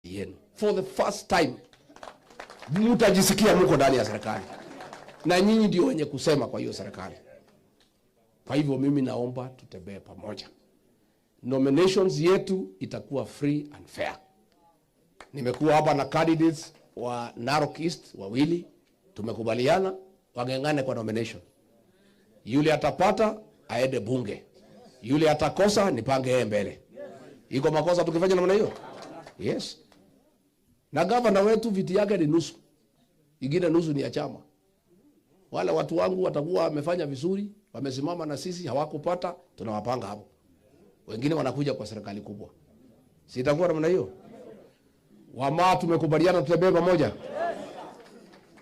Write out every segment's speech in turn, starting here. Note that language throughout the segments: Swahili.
yenu. For the first time mtajisikia mko ndani ya serikali na nyinyi ndio wenye kusema kwa hiyo serikali. Kwa hivyo mimi naomba tutembee pamoja. Nominations yetu itakuwa free and fair. Nimekuwa hapa na candidates wa Narok East wawili, tumekubaliana wangengane kwa nomination. Yule atapata aende bunge, yule atakosa nipange yeye mbele. Iko makosa tukifanya namna hiyo? Yes. Na governor wetu viti yake ni nusu, ingine nusu ni ya chama. Wale watu wangu watakuwa wamefanya vizuri, wamesimama na sisi, hawakupata, tunawapanga hapo. Wengine wanakuja kwa serikali kubwa. Sitakuwa namna hiyo. Wama tumekubaliana tutembee pamoja.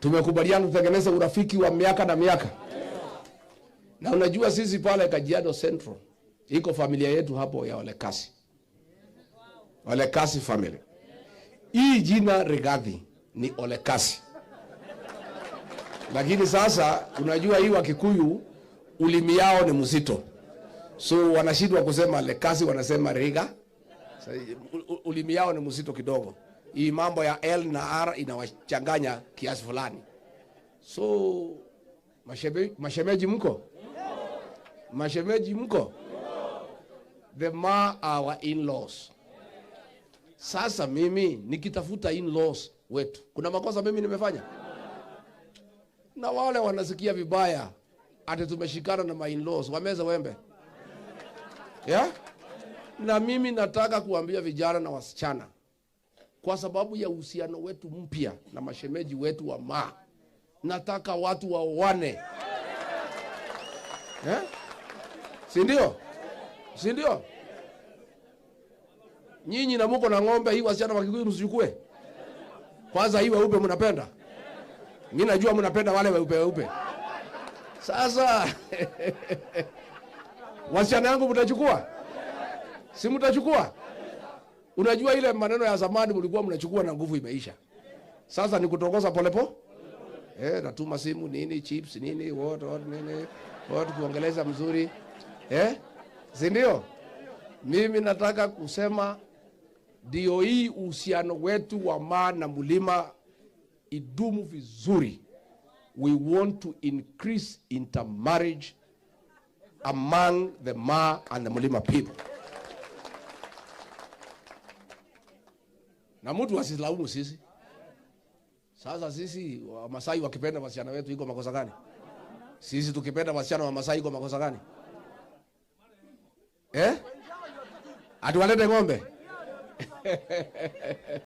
Tumekubaliana tutengeneze urafiki wa miaka na miaka. Na unajua sisi pale Kajiado Central iko familia yetu hapo ya Olekasi. Olekasi family. Hii jina Rigathi ni Olekasi. Lakini sasa unajua hii wa Kikuyu ulimi yao ni mzito. So wanashindwa kusema Lekasi, wanasema Riga. Ulimi yao ni mzito kidogo. Hii mambo ya L na R inawachanganya kiasi fulani. So mashemeji mko? Mashemeji mko? The ma our in-laws. Sasa mimi nikitafuta in-laws wetu, kuna makosa mimi nimefanya? Na wale wanasikia vibaya ati tumeshikana na ma-in-laws, wameza wembe. Yeah? Na mimi nataka kuambia vijana na wasichana, kwa sababu ya uhusiano wetu mpya na mashemeji wetu wa ma, nataka watu waoane. Yeah? Si ndio? Si ndio? Nyinyi na mko na ng'ombe hii, wasichana wa Kikuyu msichukue. Kwanza hii weupe mnapenda. Mimi najua mnapenda wale weupe. Sasa wasichana yangu mtachukua? Si mtachukua? Unajua ile maneno ya zamani mlikuwa mnachukua na nguvu imeisha. Sasa ni kutongoza polepo? Natuma simu nini, chips nini, what nini, what kuongeleza mzuri. Si ndio? Mimi nataka kusema ndio hii uhusiano wetu wa ma na Mulima idumu vizuri. We want to increase intermarriage among the Ma and the Mulima people. Na mtu asilaumu sisi. Sasa sisi wa Masai wakipenda wasichana wetu iko makosa gani? Sisi tukipenda wasichana wa Masai iko makosa gani? Ati walete ng'ombe?